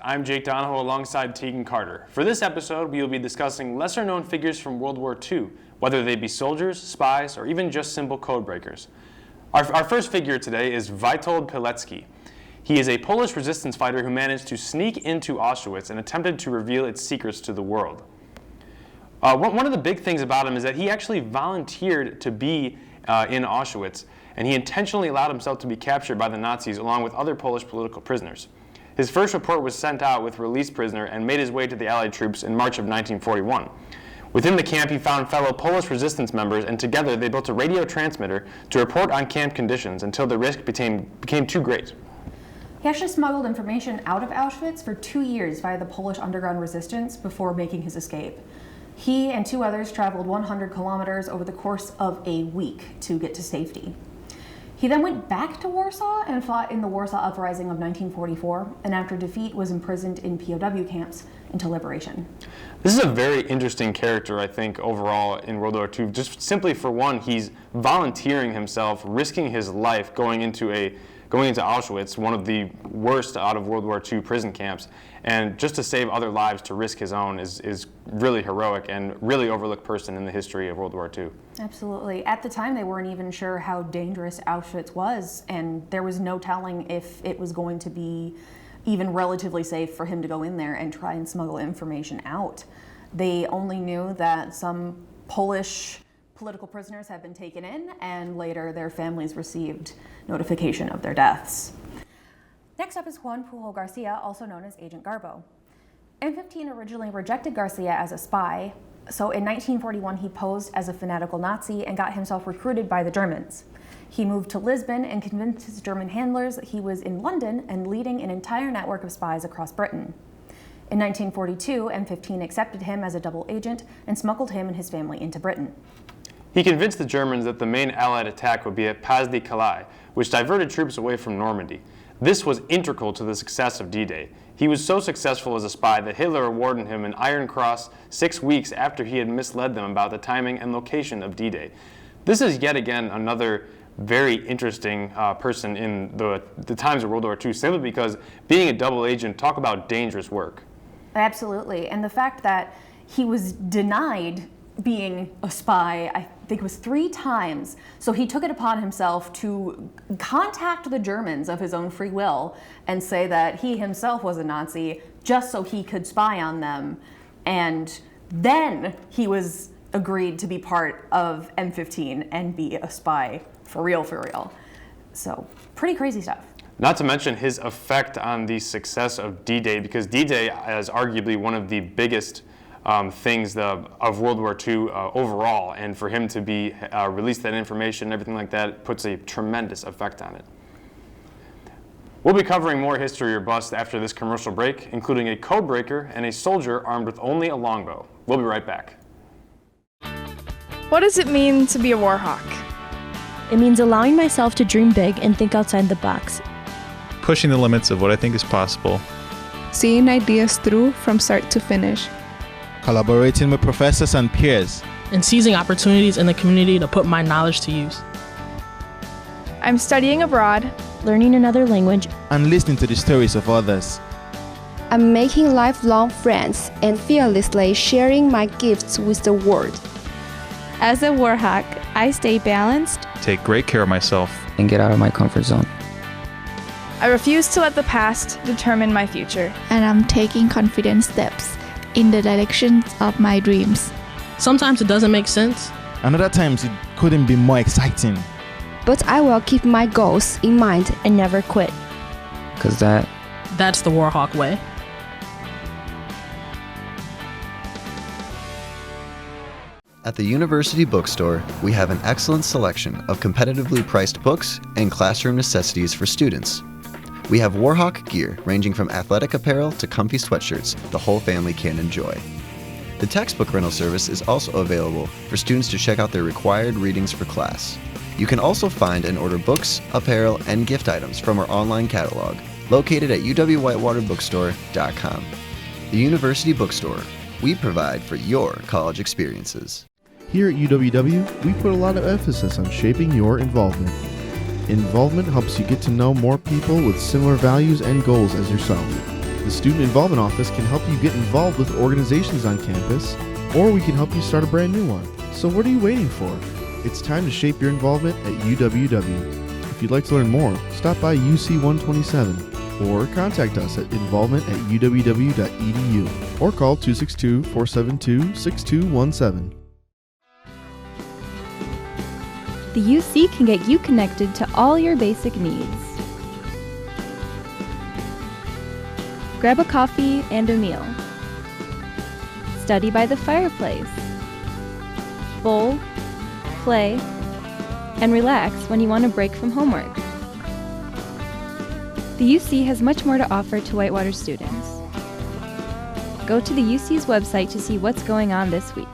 I'm Jake Donoho alongside Teaghan Carter. For this episode, we will be discussing lesser-known figures from World War II, whether they be soldiers, spies, or even just simple code breakers. Our first figure today is Witold Pilecki. He is a Polish resistance fighter who managed to sneak into Auschwitz and attempted to reveal its secrets to the world. One of the big things about him is that he actually volunteered to be in Auschwitz, and he intentionally allowed himself to be captured by the Nazis along with other Polish political prisoners. His first report was sent out with released prisoner and made his way to the Allied troops in March of 1941. Within the camp, he found fellow Polish resistance members, and together they built a radio transmitter to report on camp conditions until the risk became too great. He actually smuggled information out of Auschwitz for 2 years via the Polish underground resistance before making his escape. He and 2 others traveled 100 kilometers over the course of a week to get to safety. He then went back to Warsaw and fought in the Warsaw Uprising of 1944, and after defeat was imprisoned in POW camps until liberation. This is a very interesting character, I think, overall in World War II. Just simply for one, he's volunteering himself, risking his life going into Auschwitz, one of the worst out of World War II prison camps, and just to save other lives, to risk his own is really heroic and really overlooked person in the history of World War II. Absolutely. At the time, they weren't even sure how dangerous Auschwitz was, and there was no telling if it was going to be even relatively safe for him to go in there and try and smuggle information out. They only knew that some Polish political prisoners had been taken in, and later their families received notification of their deaths. Next up is Juan Pujol Garcia, also known as Agent Garbo. M15 originally rejected Garcia as a spy, so in 1941 he posed as a fanatical Nazi and got himself recruited by the Germans. He moved to Lisbon and convinced his German handlers that he was in London and leading an entire network of spies across Britain. In 1942, M15 accepted him as a double agent and smuggled him and his family into Britain. He convinced the Germans that the main Allied attack would be at Pas-de-Calais, which diverted troops away from Normandy. This was integral to the success of D-Day. He was so successful as a spy that Hitler awarded him an Iron Cross 6 weeks after he had misled them about the timing and location of D-Day. This is yet again another very interesting person in the times of World War II, simply because being a double agent, talk about dangerous work. Absolutely, and the fact that he was denied being a spy, I think it was 3 times. So he took it upon himself to contact the Germans of his own free will and say that he himself was a Nazi just so he could spy on them. And then he was agreed to be part of M15 and be a spy for real. So pretty crazy stuff. Not to mention his effect on the success of D-Day, because D-Day is arguably one of the biggest things of World War II overall, and for him to be release that information and everything like that puts a tremendous effect on it. We'll be covering more history or bust after this commercial break, including a code breaker and a soldier armed with only a longbow. We'll be right back. What does it mean to be a war hawk? It means allowing myself to dream big and think outside the box. Pushing the limits of what I think is possible. Seeing ideas through from start to finish. Collaborating with professors and peers. And seizing opportunities in the community to put my knowledge to use. I'm studying abroad, learning another language, and listening to the stories of others. I'm making lifelong friends and fearlessly sharing my gifts with the world. As a war hawk, I stay balanced, take great care of myself, and get out of my comfort zone. I refuse to let the past determine my future. And I'm taking confident steps in the direction of my dreams. Sometimes it doesn't make sense. And other times it couldn't be more exciting. But I will keep my goals in mind and never quit. Because that's the war hawk way. At the University Bookstore, we have an excellent selection of competitively priced books and classroom necessities for students. We have Warhawk gear ranging from athletic apparel to comfy sweatshirts the whole family can enjoy. The textbook rental service is also available for students to check out their required readings for class. You can also find and order books, apparel, and gift items from our online catalog, located at uwwhitewaterbookstore.com. The University Bookstore. We provide for your college experiences. Here at UWW, we put a lot of emphasis on shaping your involvement. Involvement helps you get to know more people with similar values and goals as yourself. The Student Involvement Office can help you get involved with organizations on campus, or we can help you start a brand new one. So what are you waiting for? It's time to shape your involvement at UWW. If you'd like to learn more, stop by UC 127 or contact us at involvement@uww.edu or call 262-472-6217. The UC can get you connected to all your basic needs. Grab a coffee and a meal. Study by the fireplace. Bowl, play, and relax when you want a break from homework. The UC has much more to offer to Whitewater students. Go to the UC's website to see what's going on this week.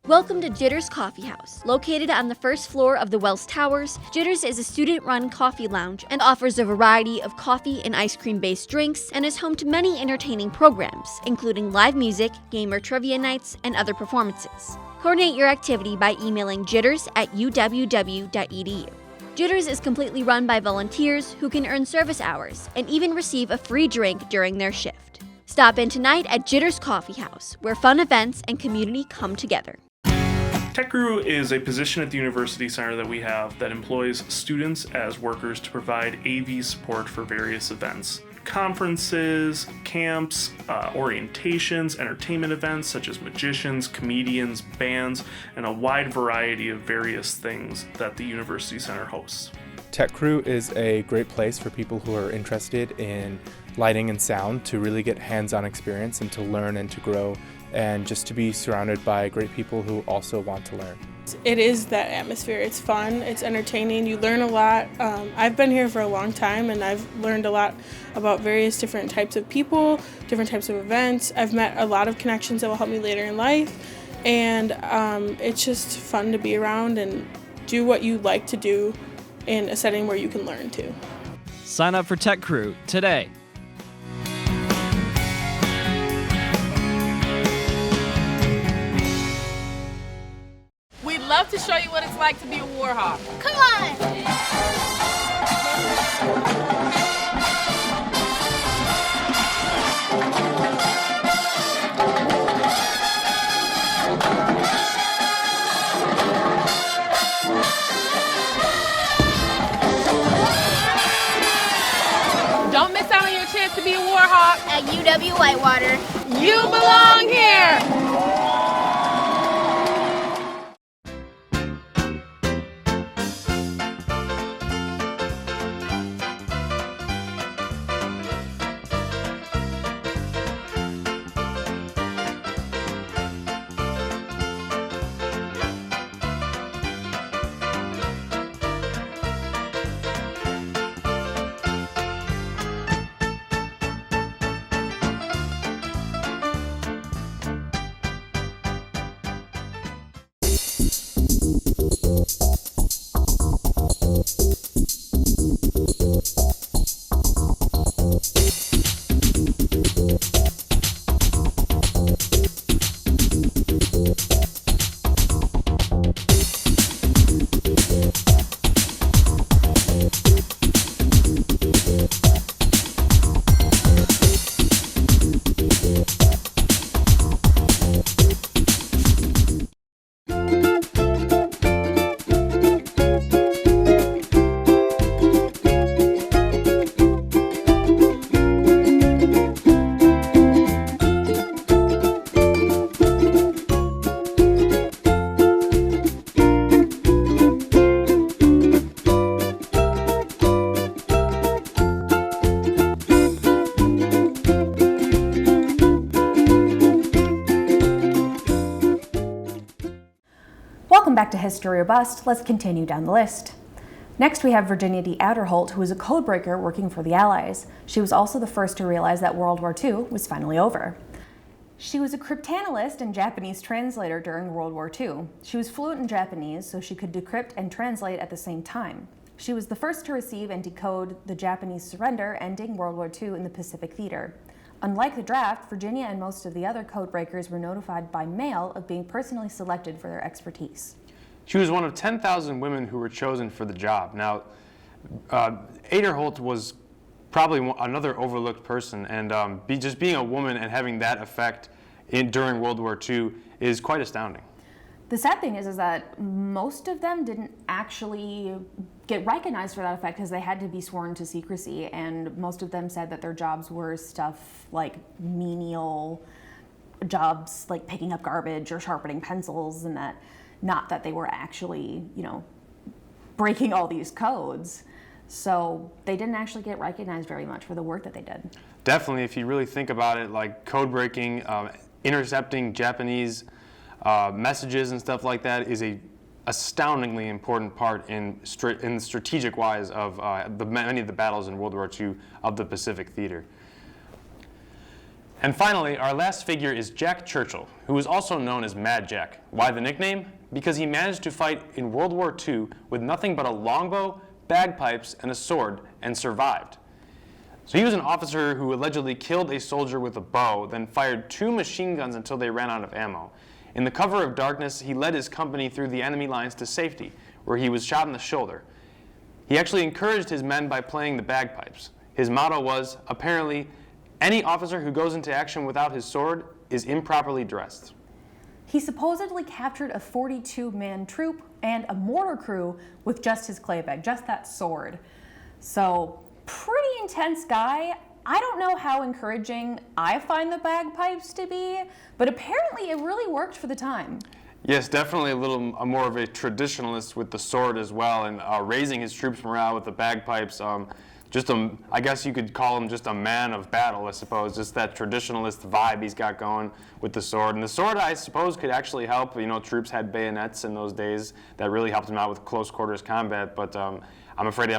Welcome to Jitters Coffee House. Located on the first floor of the Wells Towers, Jitters is a student-run coffee lounge and offers a variety of coffee and ice cream-based drinks and is home to many entertaining programs, including live music, gamer trivia nights, and other performances. Coordinate your activity by emailing jitters@uww.edu. Jitters is completely run by volunteers who can earn service hours and even receive a free drink during their shift. Stop in tonight at Jitters Coffee House, where fun events and community come together. Tech Crew is a position at the University Center that we have that employs students as workers to provide AV support for various events. Conferences, camps, orientations, entertainment events such as magicians, comedians, bands, and a wide variety of various things that the University Center hosts. Tech Crew is a great place for people who are interested in lighting and sound to really get hands-on experience and to learn and to grow, and just to be surrounded by great people who also want to learn. It is that atmosphere. It's fun, it's entertaining, you learn a lot. I've been here for a long time and I've learned a lot about various different types of people, different types of events. I've met a lot of connections that will help me later in life, and it's just fun to be around and do what you like to do in a setting where you can learn too. Sign up for Tech Crew today. We'd love to show you what it's like to be a Warhawk. Come on! Don't miss out on your chance to be a Warhawk. At UW Whitewater, you belong here! Welcome back to History or Bust. Let's continue down the list. Next, we have Virginia D. Adderholt, who was a codebreaker working for the Allies. She was also the first to realize that World War II was finally over. She was a cryptanalyst and Japanese translator during World War II. She was fluent in Japanese, so she could decrypt and translate at the same time. She was the first to receive and decode the Japanese surrender, ending World War II in the Pacific Theater. Unlike the draft, Virginia and most of the other codebreakers were notified by mail of being personally selected for their expertise. She was one of 10,000 women who were chosen for the job. Now, Adderholt was probably another overlooked person, and just being a woman and having that effect during World War II is quite astounding. The sad thing is that most of them didn't actually get recognized for that effect because they had to be sworn to secrecy, and most of them said that their jobs were stuff like menial jobs like picking up garbage or sharpening pencils, and that not that they were actually, breaking all these codes. So they didn't actually get recognized very much for the work that they did. Definitely, if you really think about it, like code breaking, intercepting Japanese messages and stuff like that is a astoundingly important part in strategic wise of many of the battles in World War II of the Pacific Theater. And finally, our last figure is Jack Churchill, who is also known as Mad Jack. Why the nickname? Because he managed to fight in World War II with nothing but a longbow, bagpipes, and a sword, and survived. So he was an officer who allegedly killed a soldier with a bow, then fired 2 machine guns until they ran out of ammo. In the cover of darkness, he led his company through the enemy lines to safety, where he was shot in the shoulder. He actually encouraged his men by playing the bagpipes. His motto was, apparently, any officer who goes into action without his sword is improperly dressed. He supposedly captured a 42-man troop and a mortar crew with just his clay bag, just that sword. So, pretty intense guy. I don't know how encouraging I find the bagpipes to be, but apparently it really worked for the time. Yes, definitely a little more of a traditionalist with the sword as well, and raising his troops' morale with the bagpipes. I guess you could call him just a man of battle, I suppose. Just that traditionalist vibe he's got going with the sword. And the sword, I suppose, could actually help. Troops had bayonets in those days that really helped them out with close quarters combat. But I'm afraid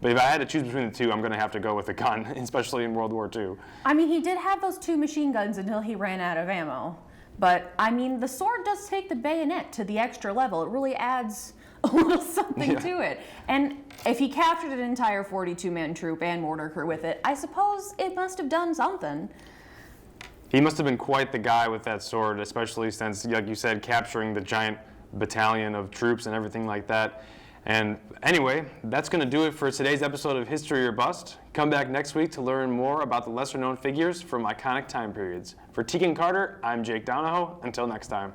but if I had to choose between the two, I'm going to have to go with a gun, especially in World War II. I mean, he did have those 2 machine guns until he ran out of ammo. But, I mean, the sword does take the bayonet to the extra level. It really adds a little something to it. And if he captured an entire 42-man troop and mortar crew with it, I suppose it must have done something. He must have been quite the guy with that sword, especially since, like you said, capturing the giant battalion of troops and everything like that. And anyway, that's going to do it for today's episode of History or Bust. Come back next week to learn more about the lesser-known figures from iconic time periods. For Teaghan Carter, I'm Jake Donoho. Until next time.